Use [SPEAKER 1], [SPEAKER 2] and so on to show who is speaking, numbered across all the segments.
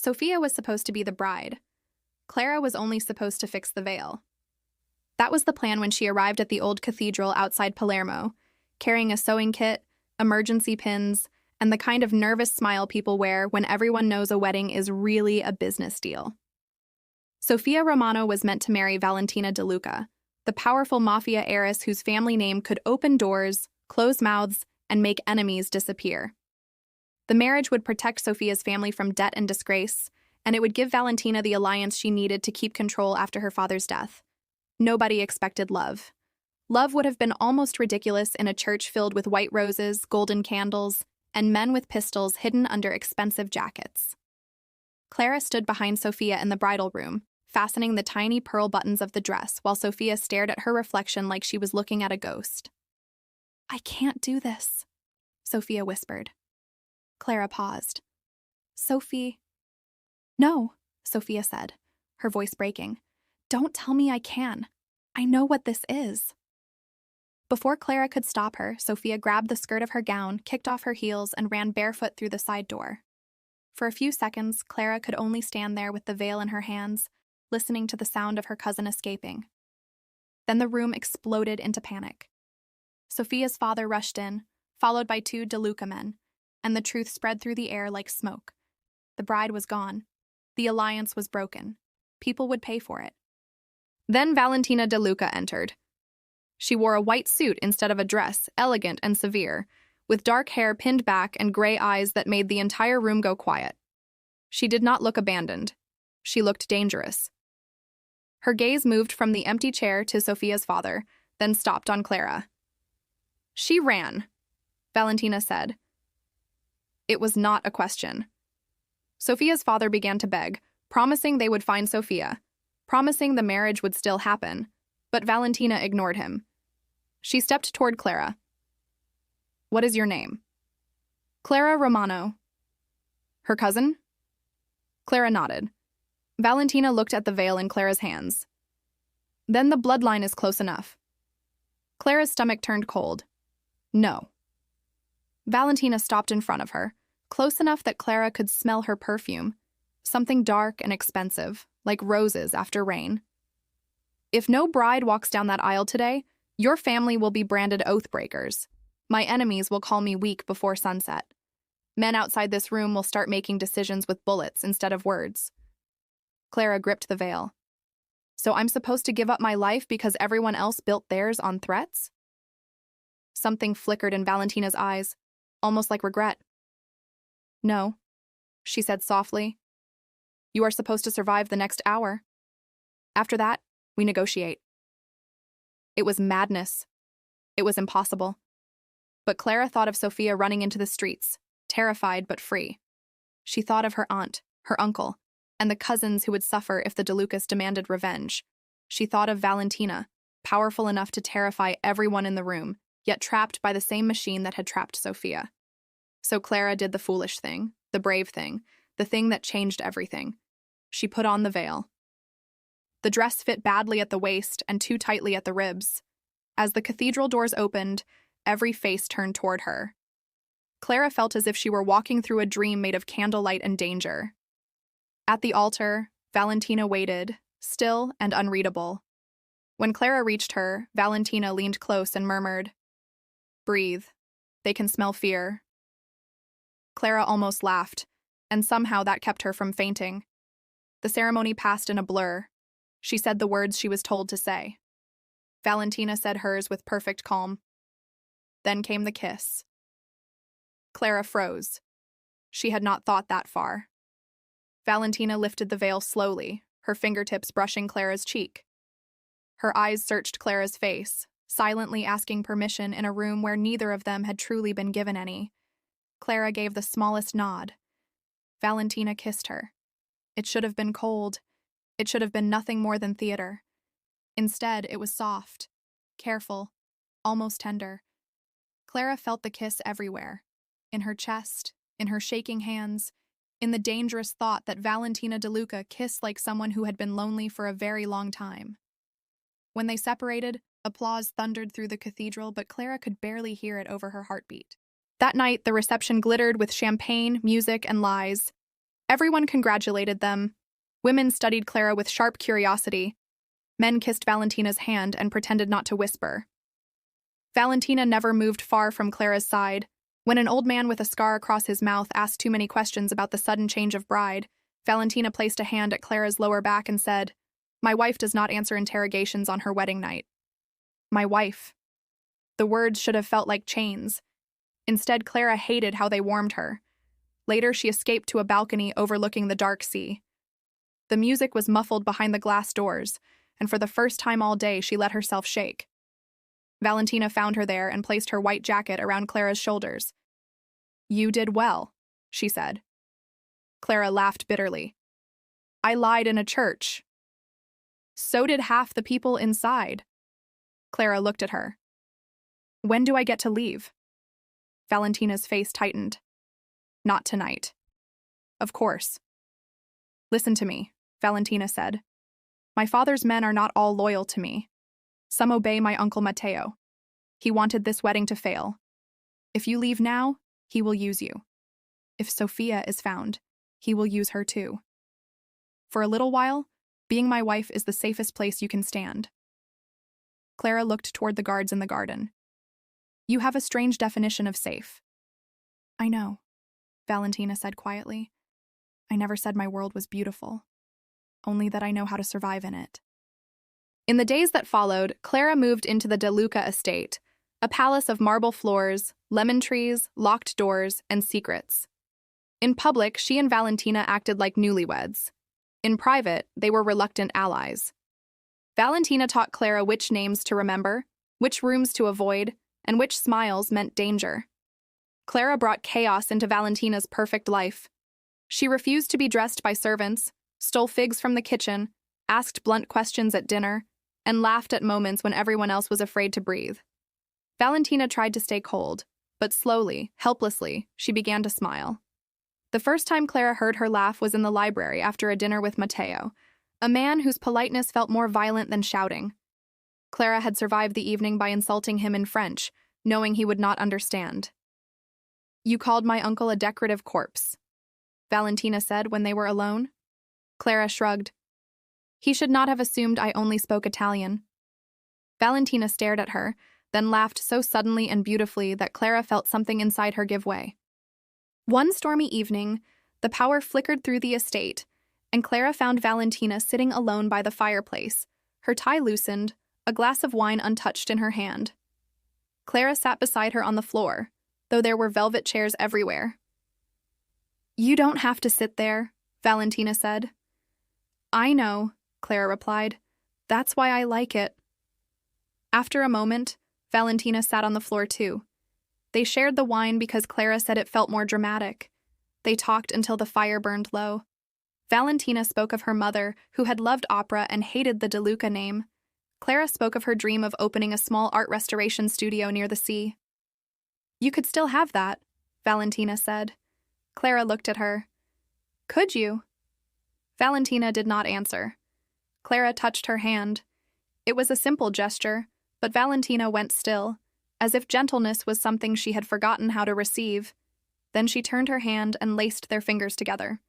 [SPEAKER 1] Sofia was supposed to be the bride. Clara was only supposed to fix the veil. That was the plan when she arrived at the old cathedral outside Palermo, carrying a sewing kit, emergency pins, and the kind of nervous smile people wear when everyone knows a wedding is really a business deal. Sofia Romano was meant to marry Valentina De Luca, the powerful Mafia heiress whose family name could open doors, close mouths, and make enemies disappear. The marriage would protect Sofia's family from debt and disgrace, and it would give Valentina the alliance she needed to keep control after her father's death. Nobody expected love. Love would have been almost ridiculous in a church filled with white roses, golden candles, and men with pistols hidden under expensive jackets. Clara stood behind Sofia in the bridal room, fastening the tiny pearl buttons of the dress while Sofia stared at her reflection like she was looking at a ghost. "I can't do this," Sofia whispered. Clara paused. "Sophie—" "No," Sofia said, her voice breaking. "Don't tell me I can. I know what this is." Before Clara could stop her, Sofia grabbed the skirt of her gown, kicked off her heels, and ran barefoot through the side door. For a few seconds, Clara could only stand there with the veil in her hands, listening to the sound of her cousin escaping. Then the room exploded into panic. Sofia's father rushed in, followed by 2 De Luca men, and the truth spread through the air like smoke. The bride was gone. The alliance was broken. People would pay for it. Then Valentina De Luca entered. She wore a white suit instead of a dress, elegant and severe, with dark hair pinned back and gray eyes that made the entire room go quiet. She did not look abandoned. She looked dangerous. Her gaze moved from the empty chair to Sofia's father, then stopped on Clara. "She ran," Valentina said. It was not a question. Sofia's father began to beg, promising they would find Sofia, promising the marriage would still happen, but Valentina ignored him. She stepped toward Clara. "What is your name?" "Clara Romano." "Her cousin?" Clara nodded. Valentina looked at the veil in Clara's hands. "Then the bloodline is close enough." Clara's stomach turned cold. "No." Valentina stopped in front of her, close enough that Clara could smell her perfume, something dark and expensive, like roses after rain. "If no bride walks down that aisle today, your family will be branded oath-breakers. My enemies will call me weak before sunset. Men outside this room will start making decisions with bullets instead of words." Clara gripped the veil. "So I'm supposed to give up my life because everyone else built theirs on threats?" Something flickered in Valentina's eyes, almost like regret. "No," she said softly. "You are supposed to survive the next hour. After that, we negotiate." It was madness. It was impossible. But Clara thought of Sofia running into the streets, terrified but free. She thought of her aunt, her uncle, and the cousins who would suffer if the De Lucas demanded revenge. She thought of Valentina, powerful enough to terrify everyone in the room, yet trapped by the same machine that had trapped Sofia. So Clara did the foolish thing, the brave thing, the thing that changed everything. She put on the veil. The dress fit badly at the waist and too tightly at the ribs. As the cathedral doors opened, every face turned toward her. Clara felt as if she were walking through a dream made of candlelight and danger. At the altar, Valentina waited, still and unreadable. When Clara reached her, Valentina leaned close and murmured, "Breathe. They can smell fear." Clara almost laughed, and somehow that kept her from fainting. The ceremony passed in a blur. She said the words she was told to say. Valentina said hers with perfect calm. Then came the kiss. Clara froze. She had not thought that far. Valentina lifted the veil slowly, her fingertips brushing Clara's cheek. Her eyes searched Clara's face, silently asking permission in a room where neither of them had truly been given any. Clara gave the smallest nod. Valentina kissed her. It should have been cold. It should have been nothing more than theater. Instead, it was soft, careful, almost tender. Clara felt the kiss everywhere, in her chest, in her shaking hands, in the dangerous thought that Valentina De Luca kissed like someone who had been lonely for a very long time. When they separated, applause thundered through the cathedral, but Clara could barely hear it over her heartbeat. That night, the reception glittered with champagne, music, and lies. Everyone congratulated them. Women studied Clara with sharp curiosity. Men kissed Valentina's hand and pretended not to whisper. Valentina never moved far from Clara's side. When an old man with a scar across his mouth asked too many questions about the sudden change of bride, Valentina placed a hand at Clara's lower back and said, "My wife does not answer interrogations on her wedding night." My wife. The words should have felt like chains. Instead, Clara hated how they warmed her. Later, she escaped to a balcony overlooking the dark sea. The music was muffled behind the glass doors, and for the first time all day, she let herself shake. Valentina found her there and placed her white jacket around Clara's shoulders. "You did well," she said. Clara laughed bitterly. "I lied in a church." "So did half the people inside." Clara looked at her. "When do I get to leave?" Valentina's face tightened. "Not tonight." "Of course." "Listen to me," Valentina said. "My father's men are not all loyal to me. Some obey my uncle Matteo. He wanted this wedding to fail. If you leave now, he will use you. If Sophia is found, he will use her too. For a little while, being my wife is the safest place you can stand." Clara looked toward the guards in the garden. "You have a strange definition of safe." "I know," Valentina said quietly. "I never said my world was beautiful, only that I know how to survive in it." In the days that followed, Clara moved into the De Luca estate, a palace of marble floors, lemon trees, locked doors, and secrets. In public, she and Valentina acted like newlyweds. In private, they were reluctant allies. Valentina taught Clara which names to remember, which rooms to avoid, and which smiles meant danger. Clara brought chaos into Valentina's perfect life. She refused to be dressed by servants, stole figs from the kitchen, asked blunt questions at dinner, and laughed at moments when everyone else was afraid to breathe. Valentina tried to stay cold, but slowly, helplessly, she began to smile. The first time Clara heard her laugh was in the library after a dinner with Matteo, a man whose politeness felt more violent than shouting. Clara had survived the evening by insulting him in French, knowing he would not understand. "You called my uncle a decorative corpse," Valentina said when they were alone. Clara shrugged. "He should not have assumed I only spoke Italian." Valentina stared at her, then laughed so suddenly and beautifully that Clara felt something inside her give way. One stormy evening, the power flickered through the estate, and Clara found Valentina sitting alone by the fireplace, her tie loosened, a glass of wine untouched in her hand. Clara sat beside her on the floor, though there were velvet chairs everywhere. "You don't have to sit there," Valentina said. "I know," Clara replied. "That's why I like it." After a moment, Valentina sat on the floor too. They shared the wine because Clara said it felt more dramatic. They talked until the fire burned low. Valentina spoke of her mother, who had loved opera and hated the De Luca name. Clara spoke of her dream of opening a small art restoration studio near the sea. "You could still have that," Valentina said. Clara looked at her. "Could you?" Valentina did not answer. Clara touched her hand. It was a simple gesture, but Valentina went still, as if gentleness was something she had forgotten how to receive. Then she turned her hand and laced their fingers together.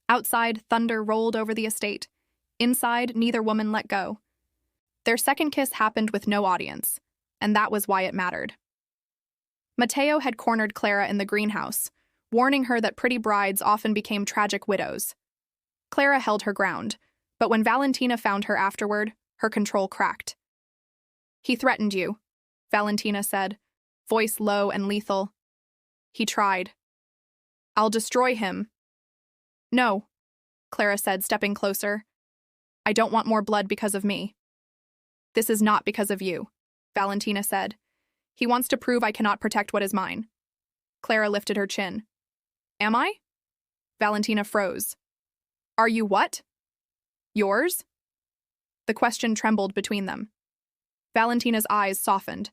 [SPEAKER 1] Outside, thunder rolled over the estate. Inside, neither woman let go. Their second kiss happened with no audience, and that was why it mattered. Matteo had cornered Clara in the greenhouse, warning her that pretty brides often became tragic widows. Clara held her ground, but when Valentina found her afterward, her control cracked. "He threatened you," Valentina said, voice low and lethal. "He tried." "I'll destroy him." "No," Clara said, stepping closer. "I don't want more blood because of me." "This is not because of you," Valentina said. "He wants to prove I cannot protect what is mine." Clara lifted her chin. "Am I?" Valentina froze. "Are you what?" "Yours?" The question trembled between them. Valentina's eyes softened.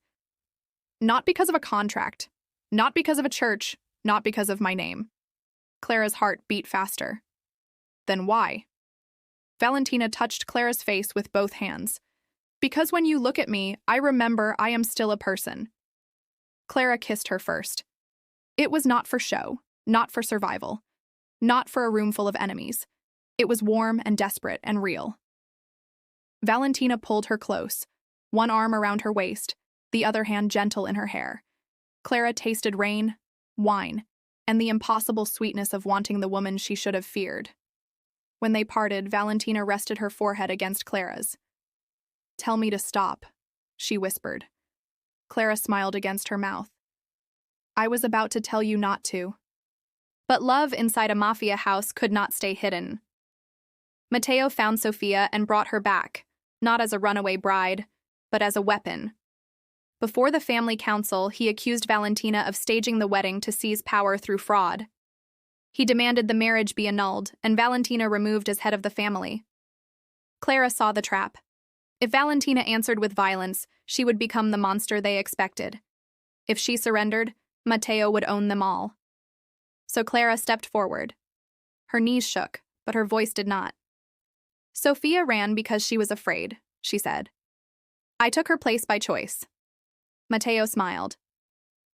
[SPEAKER 1] "Not because of a contract, not because of a church, not because of my name." Clara's heart beat faster. "Then why?" Valentina touched Clara's face with both hands. "Because when you look at me, I remember I am still a person." Clara kissed her first. It was not for show, not for survival. not for a room full of enemies. It was warm and desperate and real. Valentina pulled her close, one arm around her waist, the other hand gentle in her hair. Clara tasted rain, wine, and the impossible sweetness of wanting the woman she should have feared. When they parted, Valentina rested her forehead against Clara's. "Tell me to stop," she whispered. Clara smiled against her mouth. "I was about to tell you not to." But love inside a mafia house could not stay hidden. Matteo found Sofia and brought her back, not as a runaway bride, but as a weapon. Before the family council, he accused Valentina of staging the wedding to seize power through fraud. He demanded the marriage be annulled and Valentina removed as head of the family. Clara saw the trap. If Valentina answered with violence, she would become the monster they expected. If she surrendered, Matteo would own them all. So Clara stepped forward. Her knees shook, but her voice did not. "Sofia ran because she was afraid," she said. "I took her place by choice." Matteo smiled.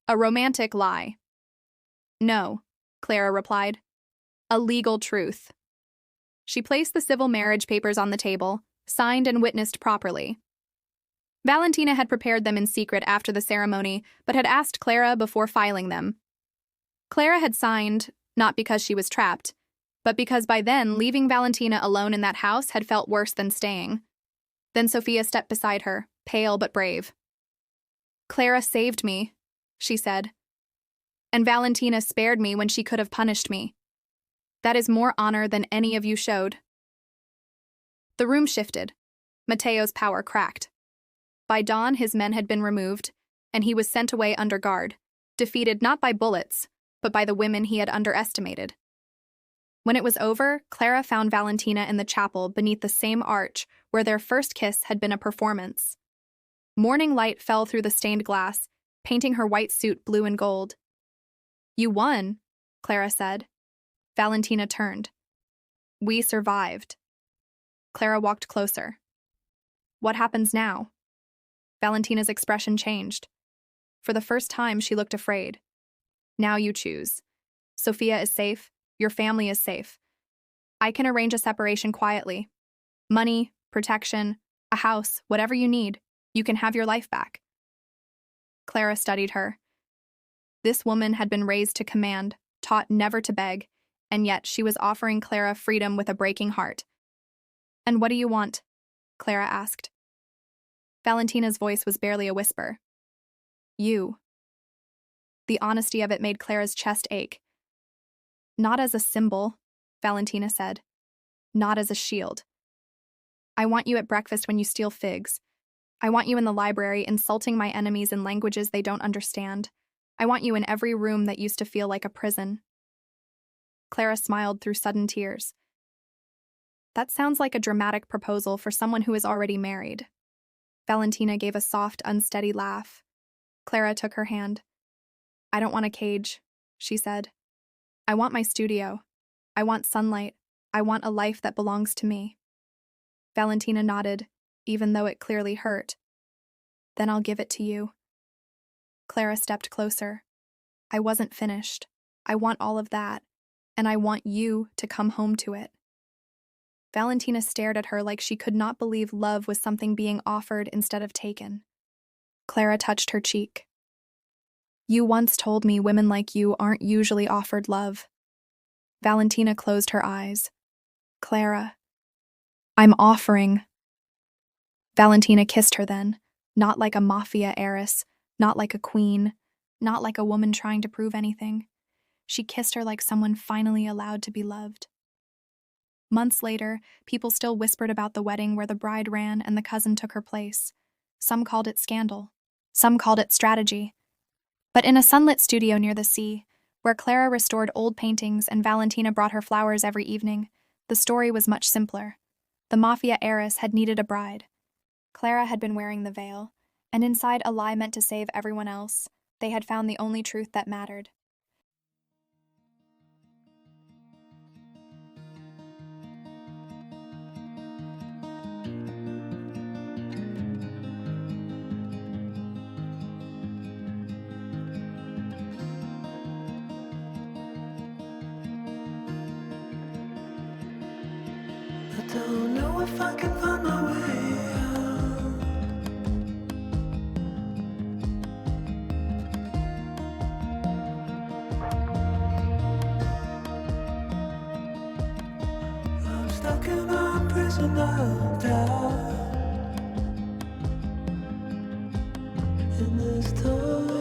[SPEAKER 1] "A romantic lie." "No," Clara replied. "A legal truth." She placed the civil marriage papers on the table, signed and witnessed properly. Valentina had prepared them in secret after the ceremony, but had asked Clara before filing them. Clara had signed, not because she was trapped, but because by then leaving Valentina alone in that house had felt worse than staying. Then Sofia stepped beside her, pale but brave. "Clara saved me," she said. "And Valentina spared me when she could have punished me. That is more honor than any of you showed." The room shifted. Matteo's power cracked. By dawn, his men had been removed, and he was sent away under guard, defeated not by bullets, but by the women he had underestimated. When it was over, Clara found Valentina in the chapel beneath the same arch where their first kiss had been a performance. Morning light fell through the stained glass, painting her white suit blue and gold. "You won," Clara said. Valentina turned. "We survived." Clara walked closer. "What happens now?" Valentina's expression changed. For the first time, she looked afraid. "Now you choose. Sofia is safe. Your family is safe. I can arrange a separation quietly. Money, protection, a house, whatever you need. You can have your life back." Clara studied her. This woman had been raised to command, taught never to beg, and yet she was offering Clara freedom with a breaking heart. "And what do you want?" Clara asked. Valentina's voice was barely a whisper. "You." The honesty of it made Clara's chest ache. "Not as a symbol," Valentina said. "Not as a shield. I want you at breakfast when you steal figs. I want you in the library insulting my enemies in languages they don't understand. I want you in every room that used to feel like a prison." Clara smiled through sudden tears. "That sounds like a dramatic proposal for someone who is already married." Valentina gave a soft, unsteady laugh. Clara took her hand. "I don't want a cage," she said. "I want my studio. I want sunlight. I want a life that belongs to me." Valentina nodded, even though it clearly hurt. "Then I'll give it to you." Clara stepped closer. "I wasn't finished. I want all of that, and I want you to come home to it." Valentina stared at her like she could not believe love was something being offered instead of taken. Clara touched her cheek. "You once told me women like you aren't usually offered love." Valentina closed her eyes. "Clara, I'm offering." Valentina kissed her then, not like a Mafia heiress, not like a queen, not like a woman trying to prove anything. She kissed her like someone finally allowed to be loved. Months later, people still whispered about the wedding where the bride ran and the cousin took her place. Some called it scandal. Some called it strategy. But in a sunlit studio near the sea, where Clara restored old paintings and Valentina brought her flowers every evening, the story was much simpler. The Mafia heiress had needed a bride. Clara had been wearing the veil, and inside a lie meant to save everyone else, they had found the only truth that mattered.
[SPEAKER 2] I don't know if I can find my way out. I'm stuck in a prison of doubt. In this dark